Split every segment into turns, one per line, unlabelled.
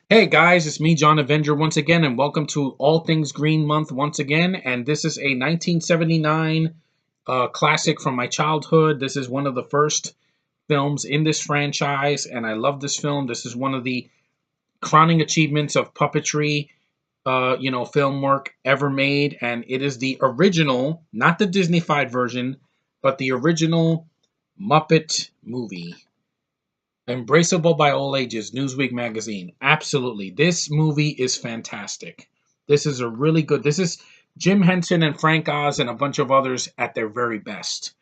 Hey guys, it's me, John Avenger, once again, and welcome to All Things Green Month once again. And this is a 1979 classic from my childhood. This is one of the first films in this franchise, and I love this film. This is one of the crowning achievements of puppetry, film work ever made, and it is the original, not the Disney-fied version, but the original Muppet movie. Embraceable by all ages, Newsweek magazine. Absolutely. This movie is fantastic. This is a really good. This is Jim Henson and Frank Oz and a bunch of others at their very best.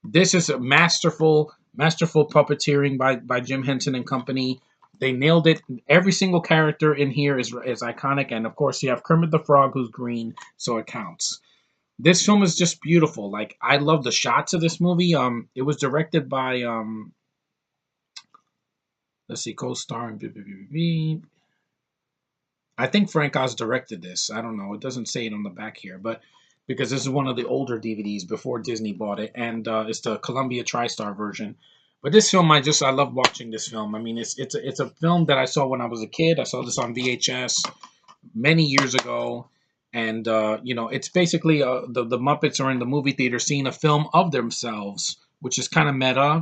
This is a masterful puppeteering by Jim Henson and company. They nailed it. Every single character in here is iconic, and of course you have Kermit the Frog who's green, so it counts. This film is just beautiful. Like I love the shots of this movie. It was directed by let's see, co-starring. I think Frank Oz directed this. I don't know. It doesn't say it on the back here, but because this is one of the older DVDs before Disney bought it, and it's the Columbia TriStar version. But this film, I love watching this film. I mean, it's a film that I saw when I was a kid. I saw this on VHS many years ago, and it's basically the Muppets are in the movie theater seeing a film of themselves, which is kind of meta.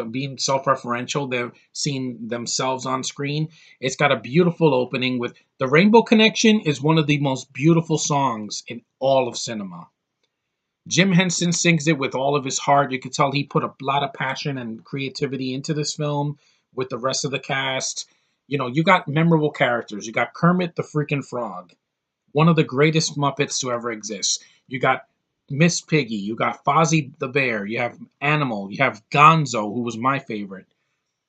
Being self-referential, they're seeing themselves on screen. It's got a beautiful opening with the Rainbow Connection is one of the most beautiful songs in all of cinema. Jim Henson sings it with all of his heart. You can tell he put a lot of passion and creativity into this film with the rest of the cast. You got memorable characters. You got Kermit the freaking Frog, one of the greatest Muppets to ever exist. You got Miss Piggy. You got Fozzie the Bear. You have Animal. You have Gonzo, who was my favorite.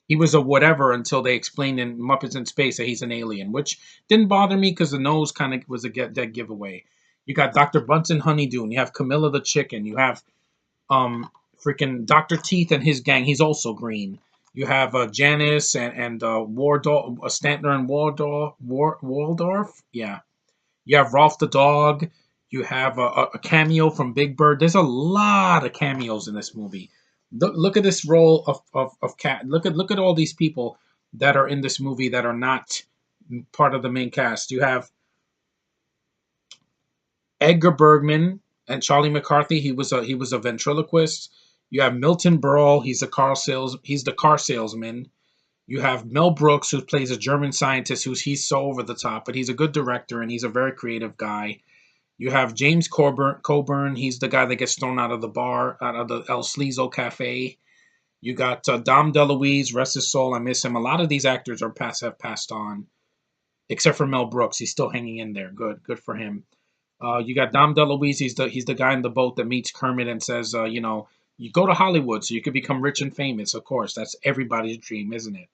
He was a whatever until they explained in Muppets in Space that he's an alien, which didn't bother me because the nose kind of was a dead giveaway. You got Dr. Bunsen Honeydew, and you have Camilla the Chicken. You have freaking Dr. Teeth and his gang. He's also green. You have Janice and Wardorf, Stantler and Waldorf. Yeah. You have Rolf the dog. You have a cameo from Big Bird. There's a lot of cameos in this movie. Look at this role of cat. Look at all these people that are in this movie that are not part of the main cast. You have Edgar Bergman and Charlie McCarthy. He was a ventriloquist. You have Milton Berle. He's the car salesman. You have Mel Brooks, who plays a German scientist he's so over the top, but he's a good director and he's a very creative guy. You have James Coburn. He's the guy that gets thrown out of the bar, out of the El Sleazo Cafe. You got Dom DeLuise, rest his soul. I miss him. A lot of these actors have passed on, except for Mel Brooks. He's still hanging in there. Good for him. You got Dom DeLuise. He's the guy in the boat that meets Kermit and says, you go to Hollywood so you could become rich and famous. Of course, that's everybody's dream, isn't it?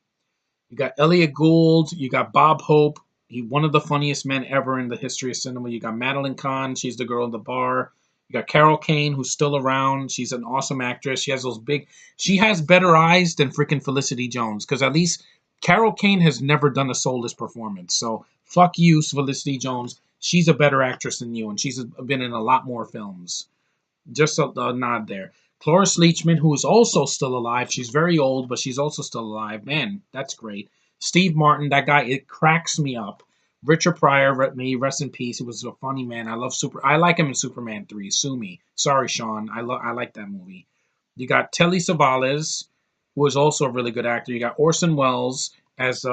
You got Elliot Gould. You got Bob Hope. One of the funniest men ever in the history of cinema. You got Madeline Kahn. She's the girl in the bar. You got Carol Kane, who's still around. She's an awesome actress. She has those big. She has better eyes than freaking Felicity Jones, because at least Carol Kane has never done a soulless performance. So fuck you, Felicity Jones. She's a better actress than you, and she's been in a lot more films. Just a nod there. Cloris Leachman, who is also still alive. She's very old, but she's also still alive. Man, that's great. Steve Martin, that guy, it cracks me up. Richard Pryor, may he rest in peace. He was a funny man. I like him in Superman 3. Sue me. Sorry, Sean. I like that movie. You got Telly Savalas, who is also a really good actor. You got Orson Welles as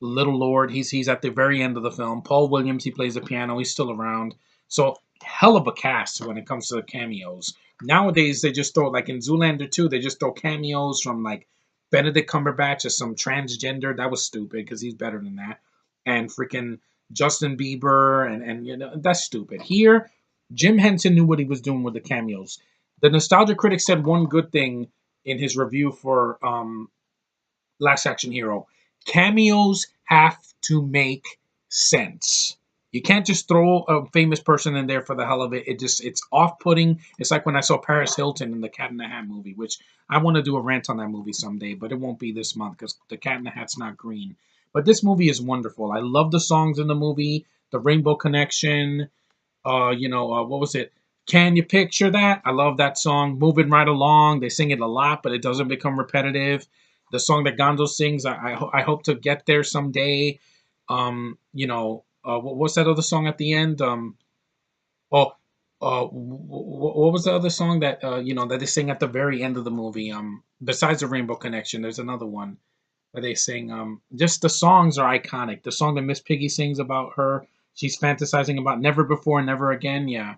Little Lord. He's at the very end of the film. Paul Williams, he plays the piano. He's still around. So hell of a cast when it comes to cameos. Nowadays they just throw, like in Zoolander 2, they just throw cameos from like Benedict Cumberbatch as some transgender. That was stupid because he's better than that. And freaking Justin Bieber and that's stupid. Here, Jim Henson knew what he was doing with the cameos. The Nostalgia Critic said one good thing in his review for Last Action Hero. Cameos have to make sense. You can't just throw a famous person in there for the hell of it. It's off-putting. It's like when I saw Paris Hilton in the Cat in the Hat movie, which I want to do a rant on that movie someday, but it won't be this month because the Cat in the Hat's not green. But this movie is wonderful. I love the songs in the movie, the Rainbow Connection. What was it? Can you picture that? I love that song. Moving right along. They sing it a lot, but it doesn't become repetitive. The song that Gonzo sings, I hope to get there someday. What's that other song at the end? Oh, what was the other song that that they sing at the very end of the movie? Besides the Rainbow Connection, there's another one where they sing. Just the songs are iconic. The song that Miss Piggy sings about her, she's fantasizing about never before, never again. Yeah,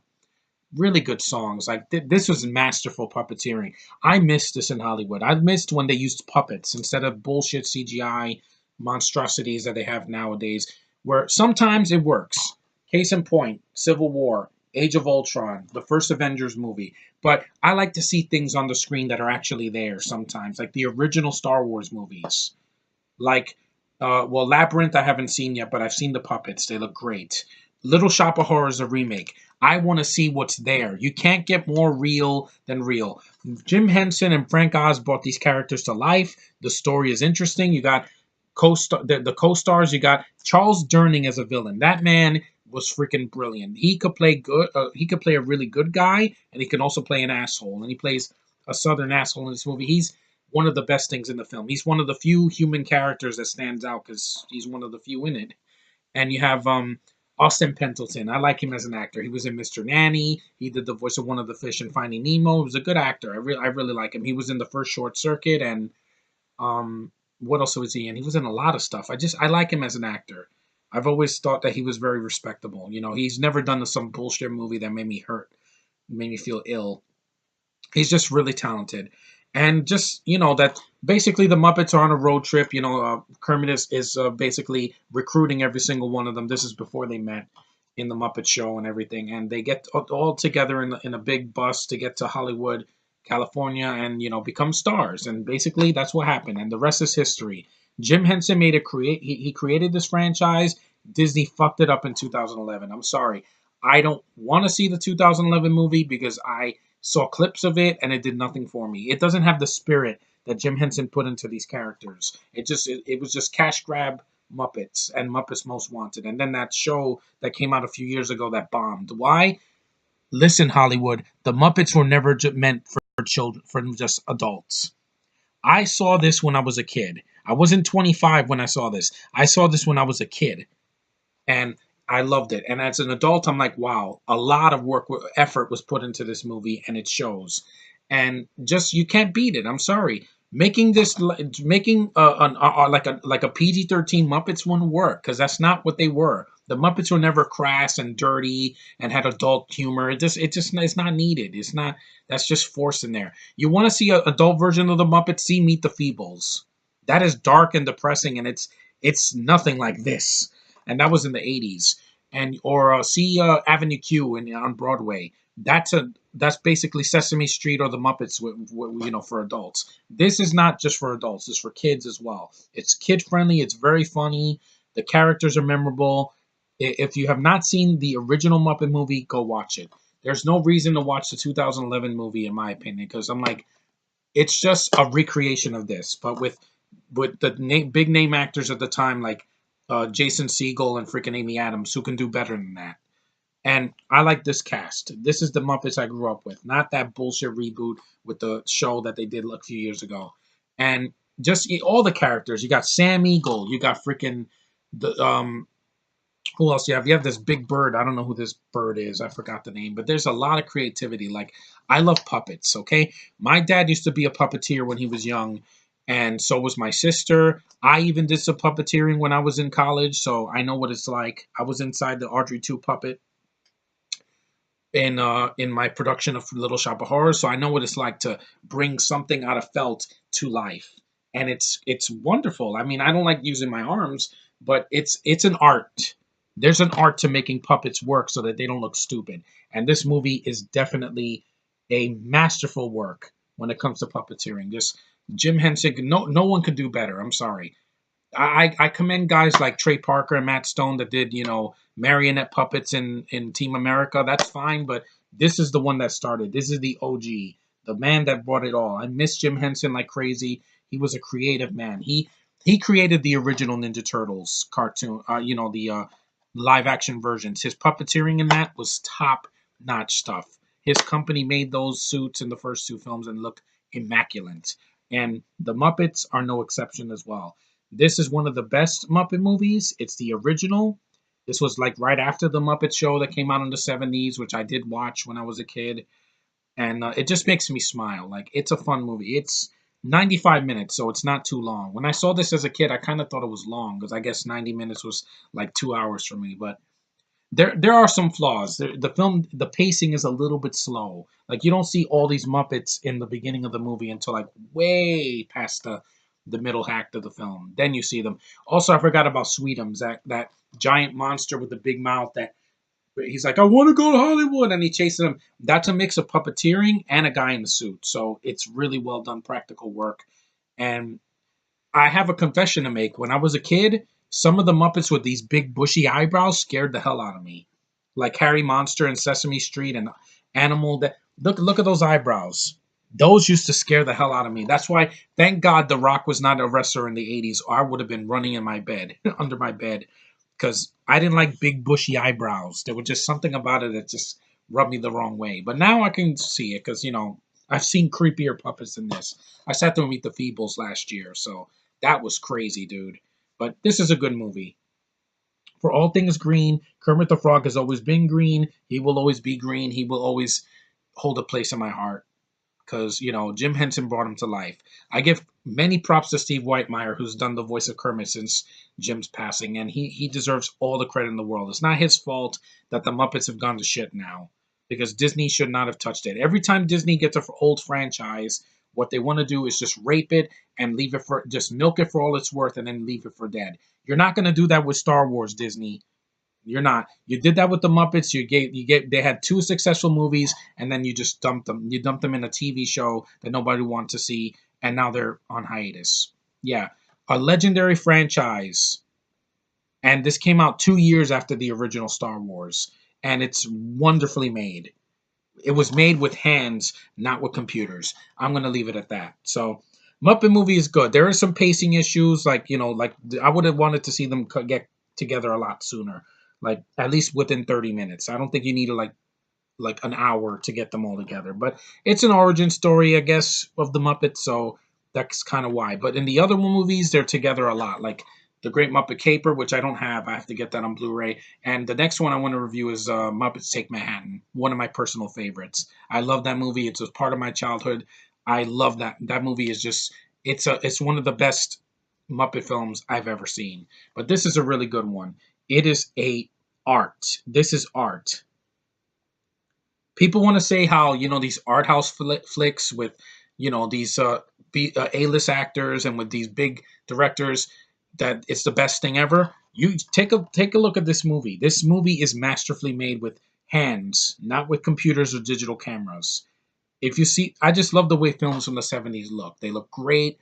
really good songs. Like this was masterful puppeteering. I missed this in Hollywood. I missed when they used puppets instead of bullshit CGI monstrosities that they have nowadays, where sometimes it works. Case in point, Civil War, Age of Ultron, the first Avengers movie. But I like to see things on the screen that are actually there sometimes, like the original Star Wars movies. Like, Labyrinth I haven't seen yet, but I've seen the puppets. They look great. Little Shop of Horrors, a remake. I want to see what's there. You can't get more real than real. Jim Henson and Frank Oz brought these characters to life. The story is interesting. You got the co-stars. You got Charles Durning as a villain. That man was freaking brilliant. He could play good. He could play a really good guy, and he can also play an asshole. And he plays a southern asshole in this movie. He's one of the best things in the film. He's one of the few human characters that stands out because he's one of the few in it. And you have Austin Pendleton. I like him as an actor. He was in Mr. Nanny. He did the voice of one of the fish in Finding Nemo. He was a good actor. I really like him. He was in the first Short Circuit, and what else was he in? He was in a lot of stuff. I like him as an actor. I've always thought that he was very respectable. He's never done some bullshit movie that made me feel ill. He's just really talented. And just, that basically the Muppets are on a road trip. Kermit is basically recruiting every single one of them. This is before they met in the Muppet Show and everything. And they get all together in a big bus to get to Hollywood, California, and, become stars. And basically that's what happened. And the rest is history. Jim Henson he created this franchise. Disney fucked it up in 2011. I'm sorry. I don't want to see the 2011 movie because I saw clips of it and it did nothing for me. It doesn't have the spirit that Jim Henson put into these characters. It was just cash grab Muppets and Muppets Most Wanted. And then that show that came out a few years ago that bombed. Why? Listen, Hollywood, the Muppets were never meant for children, for just adults. I saw this when I was a kid. I wasn't 25 when I saw this. I saw this when I was a kid, and I loved it. And as an adult, I'm like, wow, a lot of effort was put into this movie, and it shows. And just you can't beat it. I'm sorry. Making like a PG-13 Muppets wouldn't work because that's not what they were. The Muppets were never crass and dirty and had adult humor. It's not needed. It's not. That's just forced in there. You want to see an adult version of the Muppets? See Meet the Feebles. That is dark and depressing, and it's nothing like this. And that was in the 80s. And or see Avenue Q on Broadway. That's basically Sesame Street or the Muppets, for adults. This is not just for adults; it's for kids as well. It's kid friendly. It's very funny. The characters are memorable. If you have not seen the original Muppet movie, go watch it. There's no reason to watch the 2011 movie, in my opinion, because I'm like, it's just a recreation of this, but with the big name actors at the time like Jason Segel and freaking Amy Adams, who can do better than that. And I like this cast. This is the Muppets I grew up with, not that bullshit reboot with the show that they did a few years ago. And just all the characters. You got Sam Eagle. You got freaking the who else you have? You have this big bird. I don't know who this bird is. I forgot the name. But there's a lot of creativity. Like, I love puppets, okay? My dad used to be a puppeteer when he was young, and so was my sister. I even did some puppeteering when I was in college, so I know what it's like. I was inside the Audrey 2 puppet in my production of Little Shop of Horrors, so I know what it's like to bring something out of felt to life, and it's wonderful. I mean, I don't like using my arms, but it's an art. There's an art to making puppets work so that they don't look stupid, and this movie is definitely a masterful work when it comes to puppeteering. Just Jim Henson, no one could do better. I'm sorry. I commend guys like Trey Parker and Matt Stone that did, marionette puppets in Team America. That's fine, but this is the one that started. This is the OG, the man that brought it all. I miss Jim Henson like crazy. He was a creative man. He created the original Ninja Turtles cartoon, the live action versions. His puppeteering in that was top notch stuff. His company made those suits in the first two films and look immaculate. And the Muppets are no exception as well. This is one of the best Muppet movies. It's the original. This was like right after the Muppet Show that came out in the 70s, which I did watch when I was a kid. And it just makes me smile. Like, it's a fun movie. It's 95 minutes, so it's not too long. When I saw this as a kid, I kind of thought it was long because I guess 90 minutes was like 2 hours for me. But there are some flaws. The film, the pacing is a little bit slow. Like, you don't see all these Muppets in the beginning of the movie until like way past the middle act of the film. Then you see them. Also, I forgot about Sweetums, that giant monster with the big mouth that he's like, I want to go to Hollywood, and he chases him. That's a mix of puppeteering and a guy in a suit. So it's really well done practical work. And I have a confession to make. When I was a kid, some of the Muppets with these big bushy eyebrows scared the hell out of me. Like Harry Monster and Sesame Street and Animal. That look at those eyebrows. Those used to scare the hell out of me. That's why, thank God, The Rock was not a wrestler in the 80s, or I would have been running in my bed, under my bed, because I didn't like big bushy eyebrows. There was just something about it that just rubbed me the wrong way. But now I can see it because, I've seen creepier puppets than this. I sat there and Meet the Feebles last year, so that was crazy, dude. But this is a good movie. For all things green, Kermit the Frog has always been green. He will always be green. He will always hold a place in my heart because, Jim Henson brought him to life. I give many props to Steve Whitemeyer, who's done the voice of Kermit since Jim's passing, and he deserves all the credit in the world. It's not his fault that the Muppets have gone to shit now because Disney should not have touched it. Every time Disney gets an old franchise, what they want to do is just rape it and leave it for just milk it for all it's worth and then leave it for dead. You're not going to do that with Star Wars, Disney. You're not. You did that with the Muppets. They had two successful movies and then you just dumped them. You dumped them in a TV show that nobody wanted to see and now they're on hiatus. Yeah, a legendary franchise. And this came out 2 years after the original Star Wars and it's wonderfully made. It was made with hands, not with computers. I'm going to leave it at that. So Muppet movie is good. There are some pacing issues like, like I would have wanted to see them get together a lot sooner, like at least within 30 minutes. I don't think you need to like an hour to get them all together. But it's an origin story, I guess, of the Muppets, so that's kind of why. But in the other movies, they're together a lot, like The Great Muppet Caper, which I don't have. I have to get that on Blu-ray. And the next one I want to review is Muppets Take Manhattan, one of my personal favorites. I love that movie. It's a part of my childhood. I love that. That movie is just it's one of the best Muppet films I've ever seen. But this is a really good one. It is a art. This is art. People want to say how these art house flicks with these A-list actors and with these big directors that it's the best thing ever. You take a look at this movie. This movie is masterfully made with hands, not with computers or digital cameras. If you see, I just love the way films from the 70s look. They look great.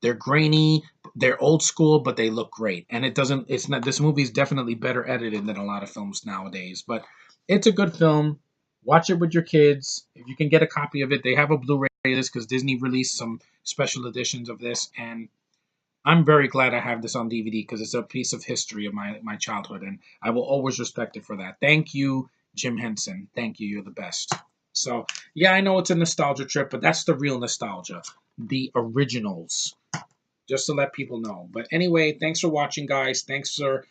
They're grainy, they're old school, but they look great. And it's not, this movie is definitely better edited than a lot of films nowadays. But it's a good film. Watch it with your kids. If you can get a copy of it, they have a Blu-ray of this because Disney released some special editions of this. And I'm very glad I have this on DVD because it's a piece of history of my childhood. And I will always respect it for that. Thank you, Jim Henson. Thank you. You're the best. So, yeah, I know it's a nostalgia trip, but that's the real nostalgia. The originals, just to let people know. But anyway, thanks for watching, guys. Thanks for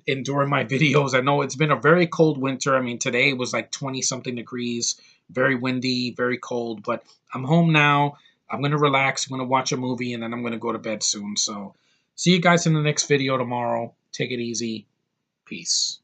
enduring my videos. I know it's been a very cold winter. I mean, today was like 20 something degrees, very windy, very cold, but I'm home now. I'm going to relax. I'm going to watch a movie and then I'm going to go to bed soon. So see you guys in the next video tomorrow. Take it easy. Peace.